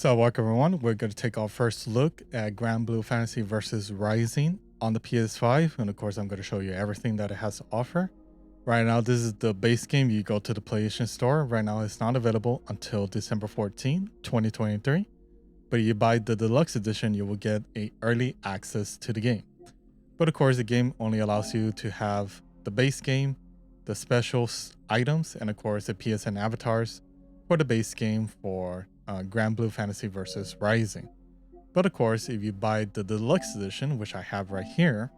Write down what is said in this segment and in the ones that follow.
So welcome everyone, we're going to take our first look at Granblue Fantasy Versus Rising on the PS5, and of course I'm going to show you everything that it has to offer. Right now this is the base game. You go to the PlayStation Store. Right now it's not available until December 14, 2023, but if you buy the deluxe edition you will get a early access to the game. But of course the game only allows you to have the base game, the special items, and of course the PSN avatars for the base game for Granblue Fantasy Versus Rising. But of course, if you buy the deluxe edition, which I have right here,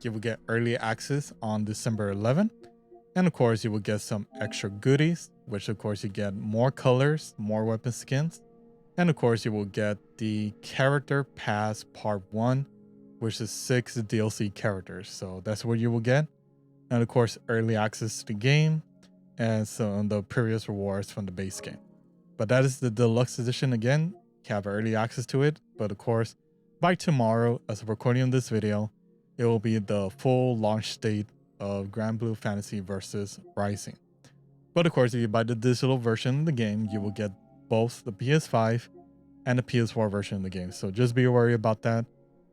you will get early access on December 11th. And of course, you will get some extra goodies, which of course you get more colors, more weapon skins. And of course, you will get the Character Pass Part 1, which is 6 DLC characters. So that's what you will get. And of course, early access to the game and some of the previous rewards from the base game. But that is the deluxe edition. Again, you have early access to it. But of course, by tomorrow, as of recording of this video, it will be the full launch state of Granblue Fantasy Versus Rising. But of course, if you buy the digital version of the game, you will get both the PS5 and the PS4 version of the game. So just be worried about that.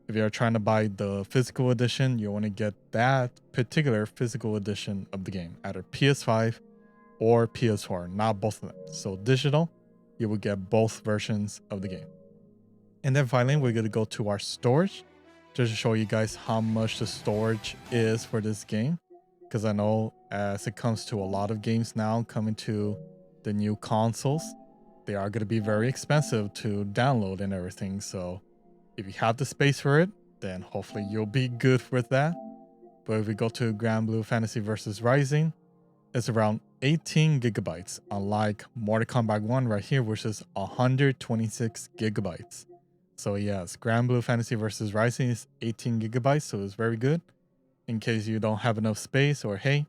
If you're trying to buy the physical edition, you want to get that particular physical edition of the game, either PS5 or PS4, not both of them. So digital, you will get both versions of the game. And then finally, we're going to go to our storage just to show you guys how much the storage is for this game. Because I know as it comes to a lot of games now coming to the new consoles, they are going to be very expensive to download and everything. So if you have the space for it, then hopefully you'll be good with that. But if we go to Granblue Fantasy Versus Rising, it's around 18 gigabytes, unlike Mortal Kombat 1 right here, which is 126 gigabytes. So yes, Granblue Fantasy Versus Rising is 18 gigabytes, so it's very good. In case you don't have enough space, or hey,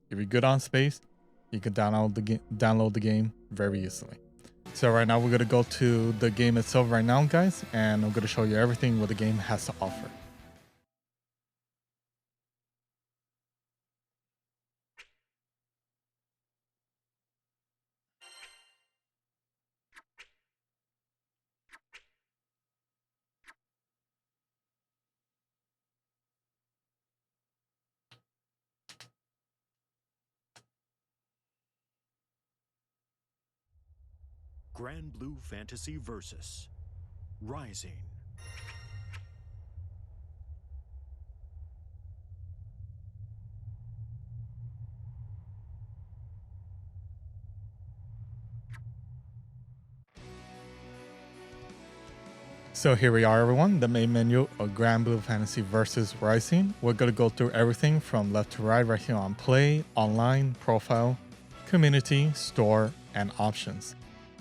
if you're good on space, you can download the game very easily. So right now we're going to go to the game itself right now, guys, and I'm going to show you everything what the game has to offer. Granblue Fantasy Versus Rising. So here we are, everyone, the main menu of Granblue Fantasy Versus Rising. We're going to go through everything from left to right here on Play, Online, Profile, Community, Store, and Options.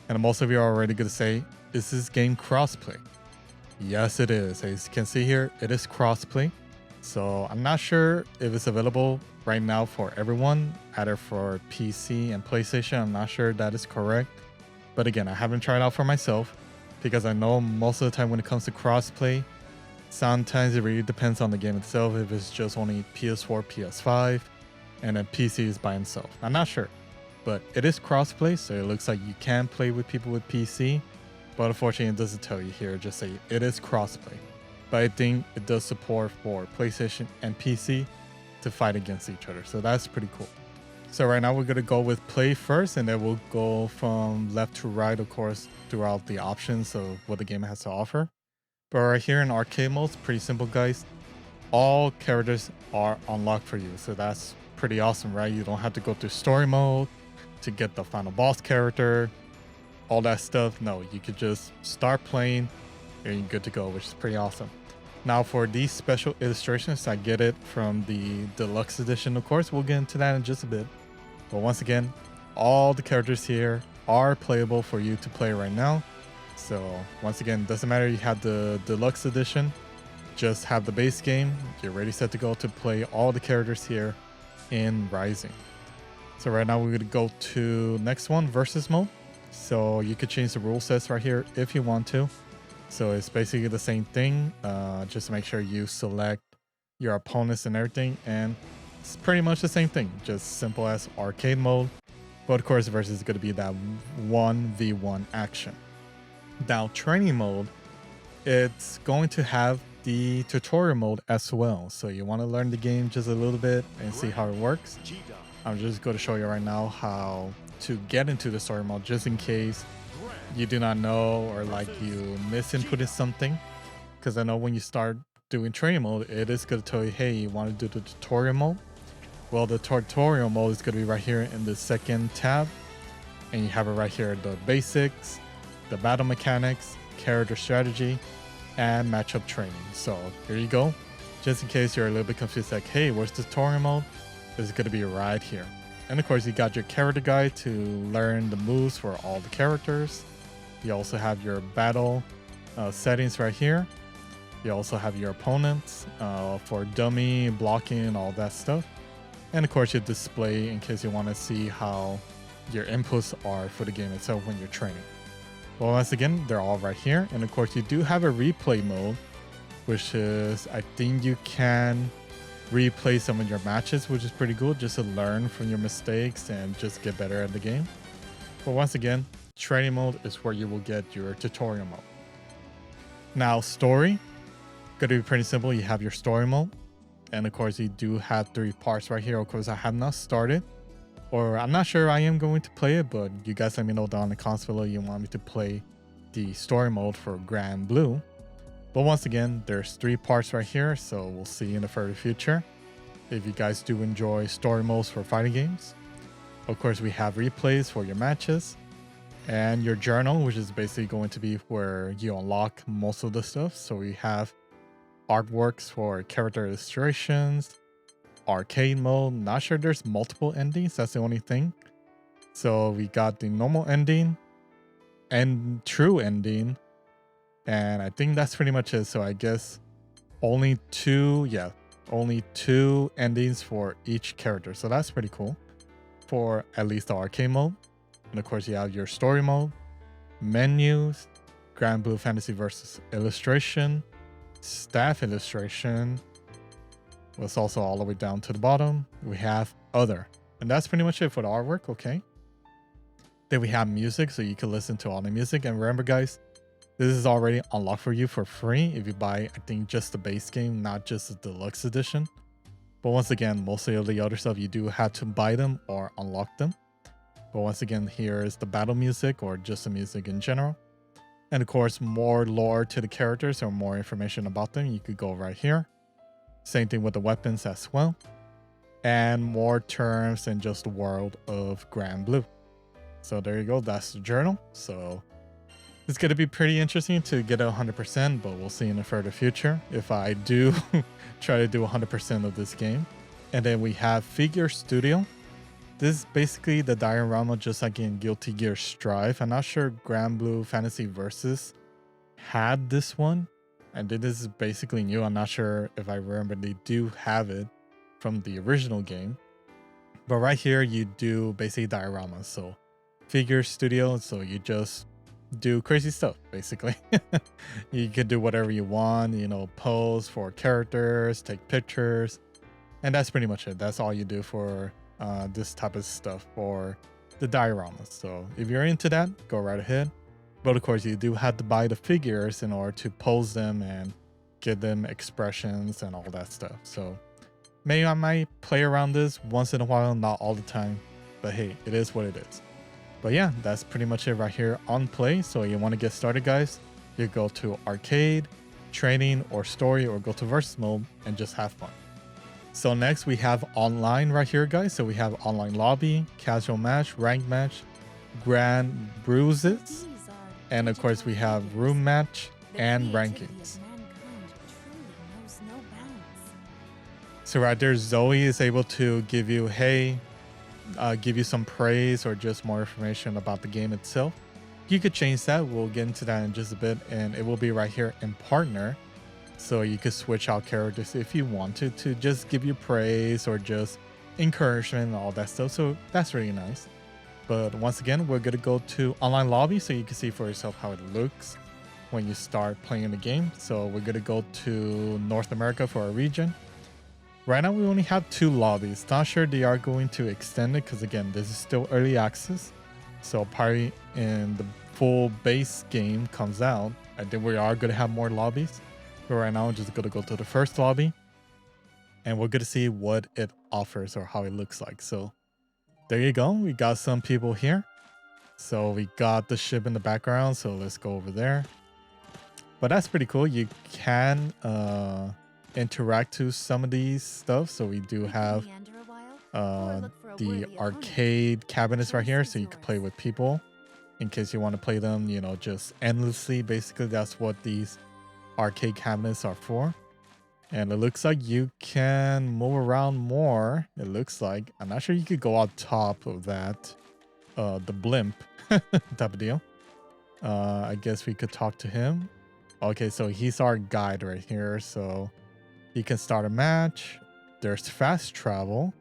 And most of you are already going to say, is this game crossplay? Yes, it is. As you can see here, it is crossplay. So I'm not sure if it's available right now for everyone, either for PC and PlayStation. I'm not sure that is correct. But again, I haven't tried out for myself because I know most of the time when it comes to crossplay, sometimes it really depends on the game itself. If it's just only PS4, PS5, and then PC is by itself. I'm not sure. But it is crossplay, so it looks like you can play with people with PC. But unfortunately, it doesn't tell you here. Just say it is crossplay. But I think it does support for PlayStation and PC to fight against each other. So that's pretty cool. So right now we're going to go with play first, and then we'll go from left to right, of course, throughout the options of what the game has to offer. But right here in arcade mode, it's pretty simple, guys. All characters are unlocked for you. So that's pretty awesome, right? You don't have to go through story mode to get the final boss character, all that stuff. No, you could just start playing and you're good to go, which is pretty awesome. Now for these special illustrations, I get it from the deluxe edition, of course. We'll get into that in just a bit. But once again, all the characters here are playable for you to play right now. So once again, doesn't matter you have the deluxe edition, just have the base game. You're ready set to go to play all the characters here in Rising. So right now we're going to go to next one, versus mode. So you could change the rule sets right here if you want to. So it's basically the same thing. Just make sure you select your opponents and everything. And it's pretty much the same thing. Just simple as arcade mode. But of course, versus is going to be that 1v1 action. Now, training mode, it's going to have the tutorial mode as well. So you want to learn the game just a little bit and see how it works. I'm just going to show you right now how to get into the story mode, just in case you do not know or like you misinputted something. Because I know when you start doing training mode, it is going to tell you, hey, you want to do the tutorial mode. Well, the tutorial mode is going to be right here in the second tab. And you have it right here, the basics, the battle mechanics, character strategy, and matchup training. So here you go. Just in case you're a little bit confused, like, hey, where's the tutorial mode? It's going to be right here. And of course, you got your character guide to learn the moves for all the characters. You also have your battle settings right here. You also have your opponents for dummy, blocking, all that stuff. And of course, your display in case you want to see how your inputs are for the game itself when you're training. Well, once again, they're all right here. And of course, you do have a replay mode, which is, I think you can replay some of your matches, which is pretty cool, just to learn from your mistakes and just get better at the game. But once again, training mode is where you will get your tutorial mode. Now, story, going to be pretty simple. You have your story mode. And of course, you do have 3 parts right here. Of course, I have not started, or I'm not sure I am going to play it, but you guys let me know down in the comments below you want me to play the story mode for Granblue. But once again, there's 3 parts right here, so we'll see in the further future if you guys do enjoy story modes for fighting games. Of course, we have replays for your matches and your journal, which is basically going to be where you unlock most of the stuff. So we have artworks for character illustrations, arcade mode. Not sure there's multiple endings, that's the only thing. So we got the normal ending and true ending, and I think that's pretty much it. So I guess only two endings for each character, so that's pretty cool for at least the arcade mode. And of course, you have your story mode, menus, Granblue Fantasy Versus illustration, staff illustration, was also all the way down to the bottom. We have other, and that's pretty much it for the artwork. Okay, then we have music, so you can listen to all the music. And remember guys, this is already unlocked for you for free if you buy, I think, just the base game, not just the deluxe edition. But once again, most of the other stuff you do have to buy them or unlock them. But once again, here is the battle music, or just the music in general. And of course, more lore to the characters or more information about them, you could go right here. Same thing with the weapons as well. And more terms than just the world of Granblue. So there you go, that's the journal. So it's going to be pretty interesting to get 100%, but we'll see in the further future if I do try to do 100% of this game. And then we have Figure Studio. This is basically the diorama, just like in Guilty Gear Strive. I'm not sure Granblue Fantasy Versus had this one, and this is basically new. I'm not sure if I remember they do have it from the original game. But right here, you do basically dioramas. So Figure Studio, so you just do crazy stuff, basically. You can do whatever you want, you know, pose for characters, take pictures, and that's pretty much it. That's all you do for this type of stuff for the dioramas. So if you're into that, go right ahead. But of course, you do have to buy the figures in order to pose them and give them expressions and all that stuff. So maybe I might play around this once in a while, not all the time, but hey, it is what it is. But yeah, that's pretty much it right here on play. So you want to get started, guys, you go to arcade, training, or story, or go to versus mode and just have fun. So next we have online right here, guys. So we have online lobby, casual match, ranked match, grand bruises, and of course we have room match and rankings. So right there, Zoe is able to give you, hey, give you some praise or just more information about the game itself. You could change that. We'll get into that in just a bit, and it will be right here in partner. So you could switch out characters if you wanted to just give you praise or just encouragement and all that stuff. So that's really nice. But once again, we're going to go to online lobby so you can see for yourself how it looks when you start playing the game. So we're going to go to North America for our region. Right now, we only have 2 lobbies. Not sure they are going to extend it because, again, this is still early access. So probably in the full base game comes out, I think we are going to have more lobbies. But right now, I'm just going to go to the first lobby. And we're going to see what it offers or how it looks like. So there you go. We got some people here. So we got the ship in the background. So let's go over there. But that's pretty cool. You can interact to some of these stuff. So we do have the arcade cabinets right here. So you can play with people in case you want to play them, you know, just endlessly. Basically, that's what these arcade cabinets are for. And it looks like you can move around more. It looks like. I'm not sure you could go on top of that. The blimp type of deal. I guess we could talk to him. Okay, so he's our guide right here. So he can start a match. There's fast travel.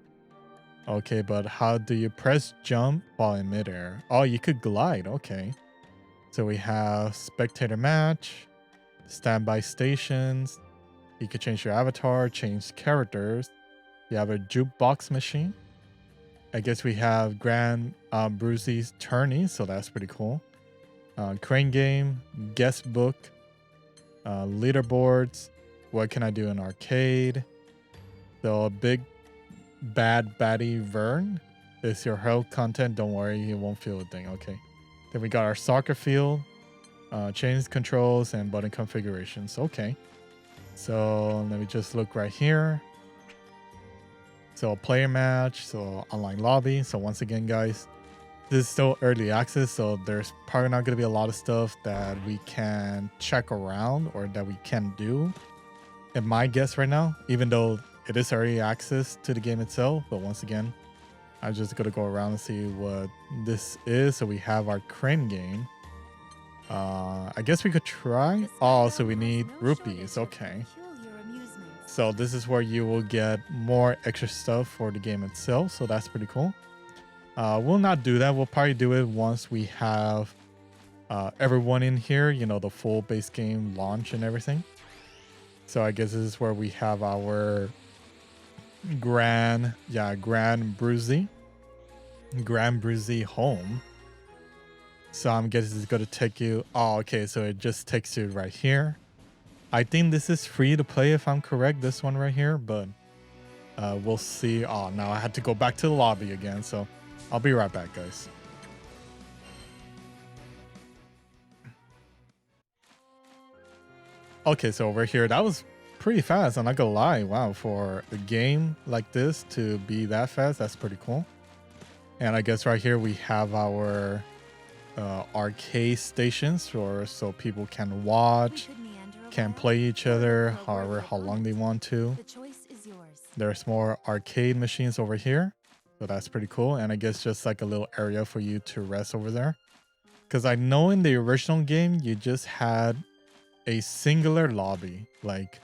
Okay, but how do you press jump while in midair? Oh, you could glide. Okay. So we have spectator match, standby stations. You could change your avatar, change characters. You have a jukebox machine. I guess we have Granblue's tourney, so that's pretty cool. Crane game, guest book, leaderboards. What can I do in arcade? So a big bad baddie Vern is your health content. Don't worry, you won't feel a thing. Okay. Then we got our soccer field, change controls, and button configurations. Okay. So let me just look right here. So player match, so online lobby. So once again, guys, this is still early access, so there's probably not going to be a lot of stuff that we can check around or that we can do. And my guess right now, even though it is early access to the game itself, but once again, I'm just going to go around and see what this is. So we have our crane game. I guess we could try. Oh, so we need rupees. Okay. So this is where you will get more extra stuff for the game itself. So that's pretty cool. We'll not do that. We'll probably do it once we have everyone in here, you know, the full base game launch and everything. So I guess this is where we have our Granblue home. So I'm guessing it's going to take you. Oh, okay. So it just takes you right here. I think this is free to play if I'm correct. This one right here, but we'll see. Oh, now I had to go back to the lobby again. So I'll be right back, guys. Okay, so over here, that was pretty fast. I'm not gonna lie. Wow, for a game like this to be that fast, that's pretty cool. And I guess right here we have our arcade stations so people can watch, can play each other how long they want to. There's more arcade machines over here, so that's pretty cool. And I guess just like a little area for you to rest over there, because I know in the original game you just had a singular lobby. Like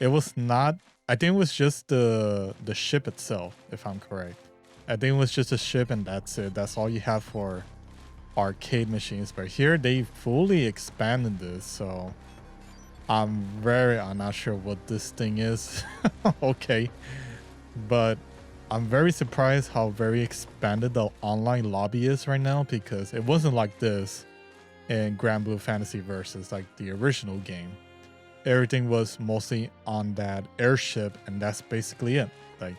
it was not, I think it was just the ship itself, if I'm correct. I think it was just a ship and that's it. That's all you have for arcade machines. But here they fully expanded this, so I'm not sure what this thing is. Okay, but I'm very surprised how very expanded the online lobby is right now, because it wasn't like this in Granblue Fantasy Versus, like the original game. Everything was mostly on that airship, and that's basically it. Like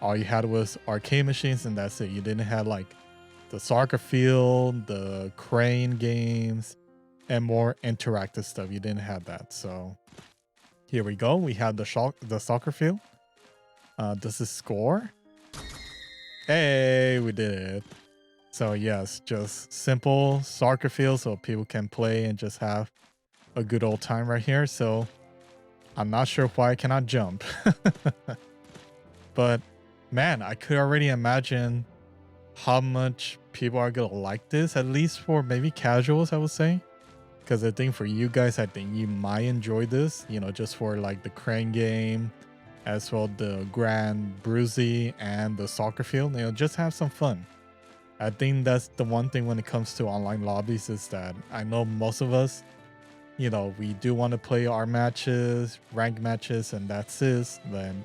all you had was arcade machines, and that's it. You didn't have like the soccer field, the crane games, and more interactive stuff. You didn't have that. So here we go. We have the soccer field. This is score. Hey, we did it. So yes, just simple soccer field so people can play and just have a good old time right here. So I'm not sure why I cannot jump. But man, I could already imagine how much people are gonna like this, at least for maybe casuals, I would say. Because I think for you guys, I think you might enjoy this, you know, just for like the crane game, as well the Granblue and the soccer field, you know, just have some fun. I think that's the one thing when it comes to online lobbies, is that I know most of us, you know, we do want to play our matches, rank matches, and that's it. Then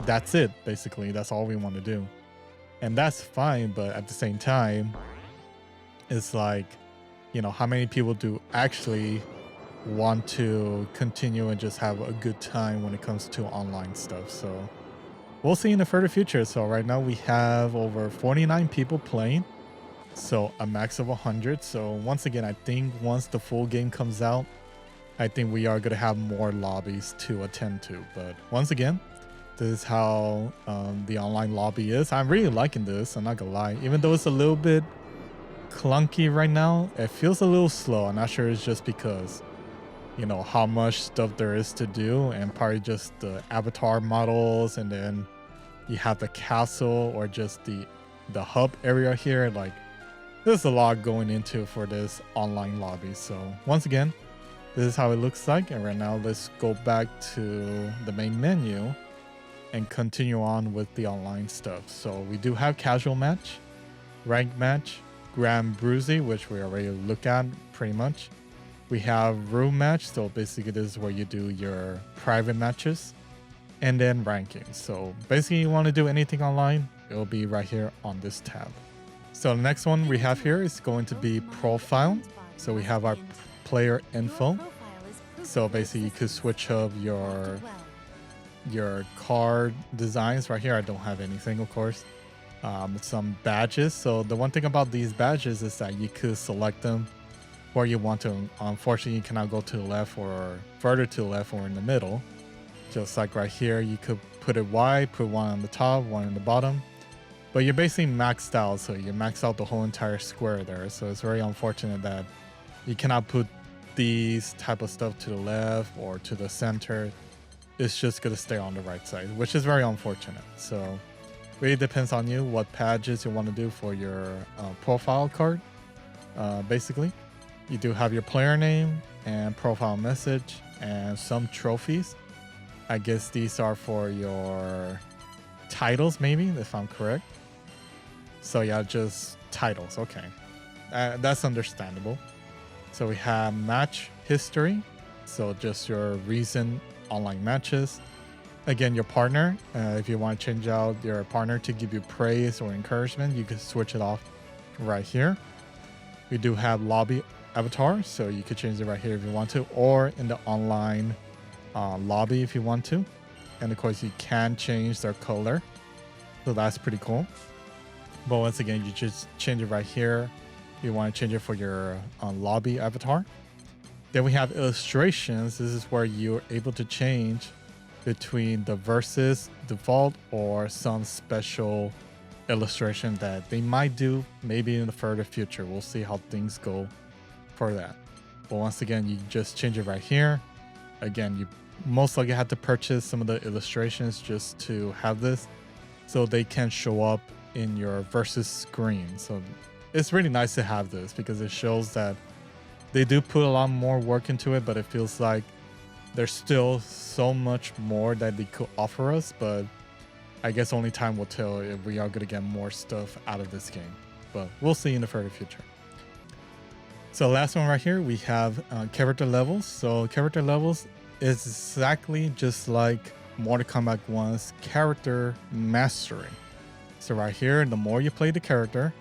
that's it, basically. That's all we want to do. And that's fine, but at the same time, it's like you know, how many people do actually want to continue and just have a good time when it comes to online stuff. So we'll see in the further future. So right now we have over 49 people playing, so a max of 100. So once again, I think once the full game comes out, I think we are going to have more lobbies to attend to. But once again, this is how the online lobby is. I'm really liking this, I'm not gonna lie. Even though it's a little bit clunky right now, it feels a little slow. I'm not sure it's just because, you know, how much stuff there is to do, and probably just the avatar models, and then you have the castle or just the hub area here. Like, there's a lot going into for this online lobby. So once again, this is how it looks like. And right now, let's go back to the main menu and continue on with the online stuff. So we do have casual match, rank match, Granblue, which we already looked at pretty much. We have room match, so basically this is where you do your private matches, and then ranking. So basically you want to do anything online, it'll be right here on this tab. So the next one we have here is going to be profile. So we have our player info. So basically you could switch up your card designs right here. I don't have anything, of course. Some badges. So the one thing about these badges is that you could select them where you want to. Unfortunately, you cannot go to the left or further to the left or in the middle. Just like right here, you could put it wide, put one on the top, one on the bottom. But you're basically maxed out, so you max out the whole entire square there. So it's very unfortunate that you cannot put these type of stuff to the left or to the center. It's just going to stay on the right side, which is very unfortunate. So really depends on you what badges you want to do for your profile card. Basically, you do have your player name and profile message and some trophies. I guess these are for your titles, maybe, if I'm correct. So yeah, just titles. Okay, that's understandable. So we have match history. So just your recent online matches. Again, your partner. If you want to change out your partner to give you praise or encouragement, you can switch it off right here. We do have lobby avatar, so you could change it right here if you want to, or in the online lobby if you want to. And of course, you can change their color, so that's pretty cool. But once again, you just change it right here. You want to change it for your lobby avatar. Then we have illustrations. This is where you're able to change between the versus default or some special illustration that they might do maybe in the further future. We'll see how things go for that. But once again, you just change it right here. Again, you most likely have to purchase some of the illustrations just to have this, so they can show up in your versus screen. So it's really nice to have this because it shows that they do put a lot more work into it, but it feels like there's still so much more that they could offer us. But I guess only time will tell if we are going to get more stuff out of this game. But we'll see in the further future. So last one right here, we have character levels. So character levels is exactly just like Mortal Kombat 1's character mastery. So right here, the more you play the character,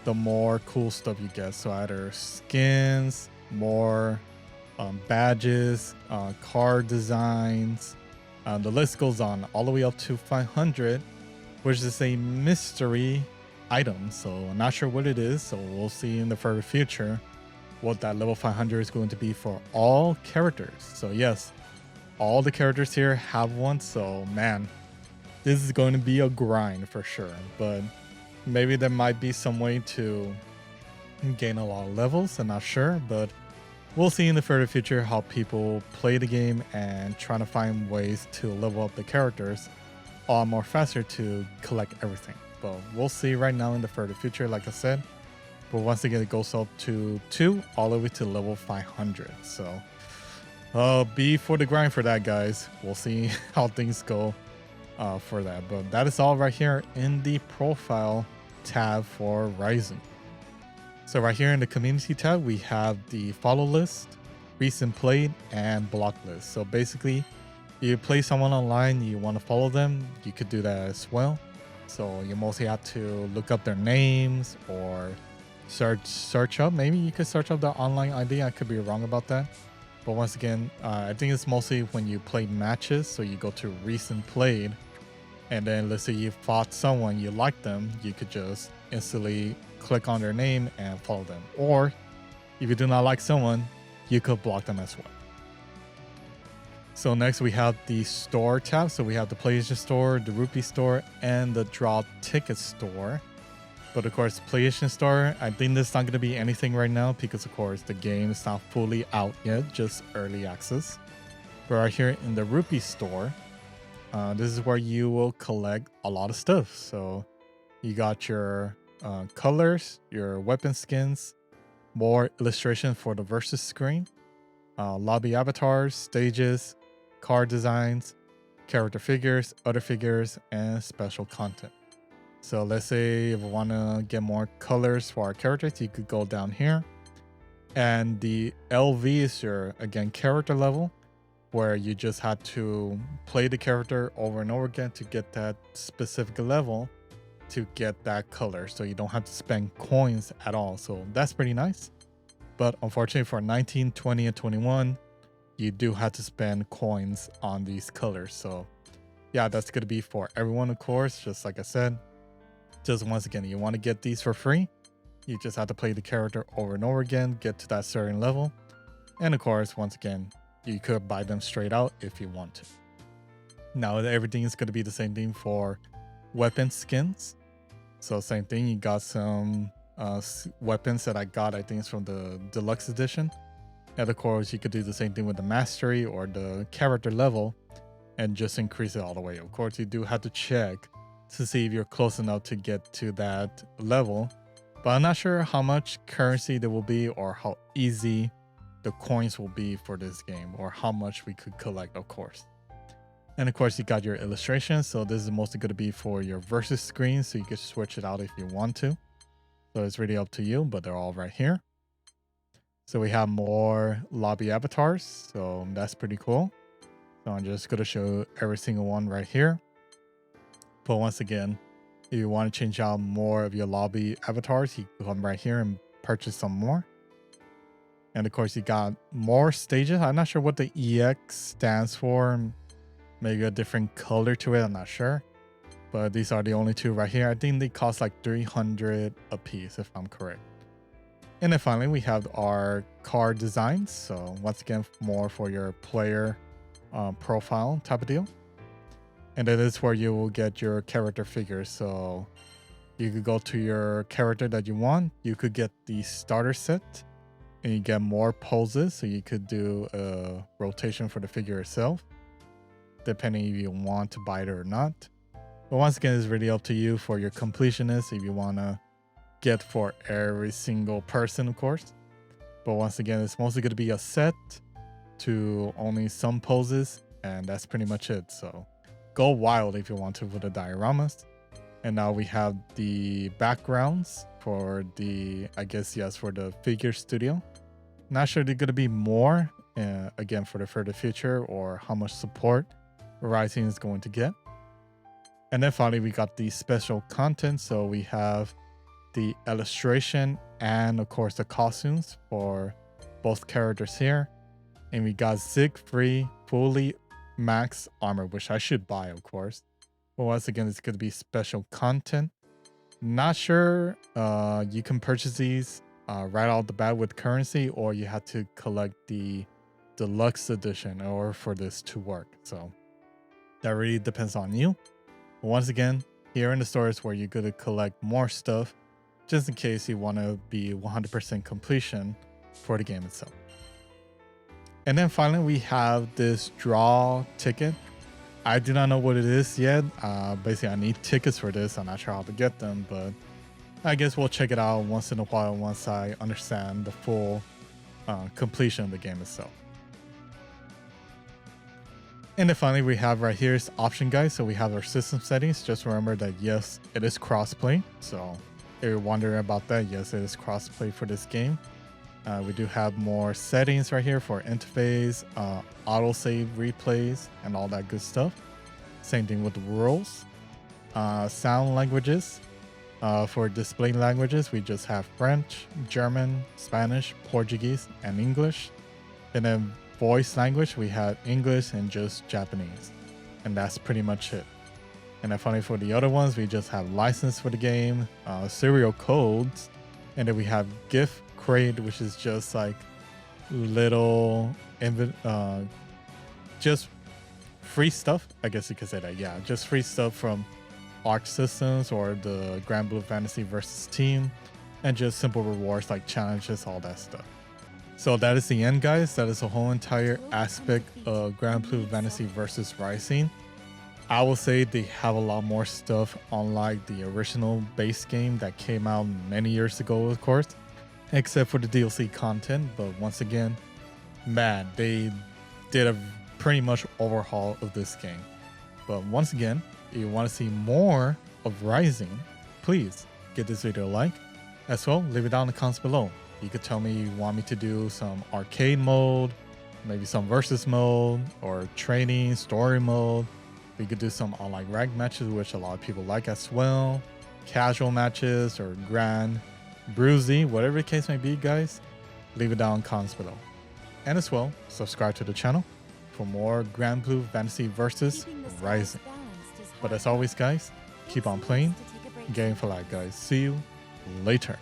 the more cool stuff you get. So either skins, more badges, card designs, the list goes on all the way up to 500, which is a mystery item. So I'm not sure what it is. So we'll see in the further future what that level 500 is going to be for all characters. So yes, all the characters here have one. So man, this is going to be a grind for sure. But maybe there might be some way to gain a lot of levels. I'm not sure, but we'll see in the further future how people play the game and trying to find ways to level up the characters a lot more faster to collect everything. But we'll see right now in the further future, like I said. But once again, it goes up to 2 all the way to level 500. So be for the grind for that, guys. We'll see how things go for that. But that is all right here in the profile tab for Rising. So right here in the community tab, we have the follow list, recent played, and block list. So basically, you play someone online, you want to follow them, you could do that as well. So you mostly have to look up their names or search up. Maybe you could search up the online ID. I could be wrong about that. But once again, I think it's mostly when you play matches. So you go to recent played, and then let's say you fought someone, you like them, you could just instantly click on their name and follow them. Or if you do not like someone, you could block them as well. So next we have the store tab. So we have the PlayStation Store, the Rupee Store, and the Draw Ticket Store. But of course, PlayStation Store, I think there's not going to be anything right now because of course the game is not fully out yet, just early access. But right here in the Rupee Store, this is where you will collect a lot of stuff. So you got your colors, your weapon skins, more illustration for the versus screen, lobby avatars, stages, card designs, character figures, other figures, and special content. So let's say if we want to get more colors for our characters, you could go down here. And the LV is your, again, character level, where you just had to play the character over and over again to get that specific level to get that color. So you don't have to spend coins at all. So that's pretty nice. But unfortunately for 19, 20, and 21, you do have to spend coins on these colors. So yeah, that's going to be for everyone, of course. Just like I said, just once again, you want to get these for free. You just have to play the character over and over again, get to that certain level. And of course, once again, you could buy them straight out if you want to. Now, everything is going to be the same thing for weapon skins. So same thing, you got some weapons that I got, I think it's from the deluxe edition. And of course, you could do the same thing with the mastery or the character level and just increase it all the way. Of course, you do have to check to see if you're close enough to get to that level. But I'm not sure how much currency there will be or how easy the coins will be for this game or how much we could collect, of course. And of course, you got your illustrations. So this is mostly going to be for your versus screen. So you can switch it out if you want to. So it's really up to you, but they're all right here. So we have more lobby avatars. So that's pretty cool. So I'm just going to show every single one right here. But once again, if you want to change out more of your lobby avatars, you can come right here and purchase some more. And of course, you got more stages. I'm not sure what the EX stands for. Maybe a different color to it. I'm not sure. But these are the only two right here. I think they cost like 300 a piece, if I'm correct. And then finally, we have our card designs. So once again, more for your player profile type of deal. And that is where you will get your character figures. So you could go to your character that you want. You could get the starter set and you get more poses. So you could do a rotation for the figure itself, depending if you want to buy it or not. But once again, it's really up to you for your completionist if you want to get for every single person, of course. But once again, it's mostly going to be a set to only some poses, and that's pretty much it. So go wild if you want to with the dioramas. And now we have the backgrounds for the, I guess, yes, for the figure studio. Not sure they're going to be more, again, for the further future or how much support Rising is going to get. And then finally, we got the special content. So we have the illustration and, of course, the costumes for both characters here. And we got Zig-free, fully max armor, which I should buy, of course. But once again, it's going to be special content. Not sure you can purchase these right out the bat with currency, or you have to collect the deluxe edition in order for this to work. So that really depends on you. But once again, here in the store is where you're going to collect more stuff, just in case you want to be 100% completion for the game itself. And then finally, we have this draw ticket. I do not know what it is yet. Basically, I need tickets for this. I'm not sure how to get them, but I guess we'll check it out once in a while once I understand the full completion of the game itself. And then finally, we have right here is option guide. So we have our system settings. Just remember that, yes, it is crossplay. So if you're wondering about that, yes, it is crossplay for this game. We do have more settings right here for interface, autosave replays, and all that good stuff. Same thing with the rules, sound languages, For display languages, we just have French, German, Spanish, Portuguese, and English. And then voice language, we have English and just Japanese. And that's pretty much it. And then finally for the other ones, we just have license for the game, serial codes, and then we have gift crate, which is just like little just free stuff. I guess you could say that. Yeah, just free stuff from Arc Systems or the Granblue Fantasy Versus team, and just simple rewards like challenges, all that stuff. So that is the end, guys. That is the whole entire aspect of Granblue Fantasy Versus Rising. I will say they have a lot more stuff unlike the original base game that came out many years ago, of course, except for the DLC content. But once again, man, they did a pretty much overhaul of this game. But once again, if you want to see more of Rising, please give this video a like. As well, leave it down in the comments below. You could tell me you want me to do some arcade mode, maybe some versus mode, or training, story mode. We could do some online ranked matches, which a lot of people like as well. Casual matches or grand bruisey, whatever the case may be, guys. Leave it down in the comments below. And as well, subscribe to the channel for more Granblue Fantasy Versus Rising. But as always, guys, keep on playing. Game for life, guys. See you later.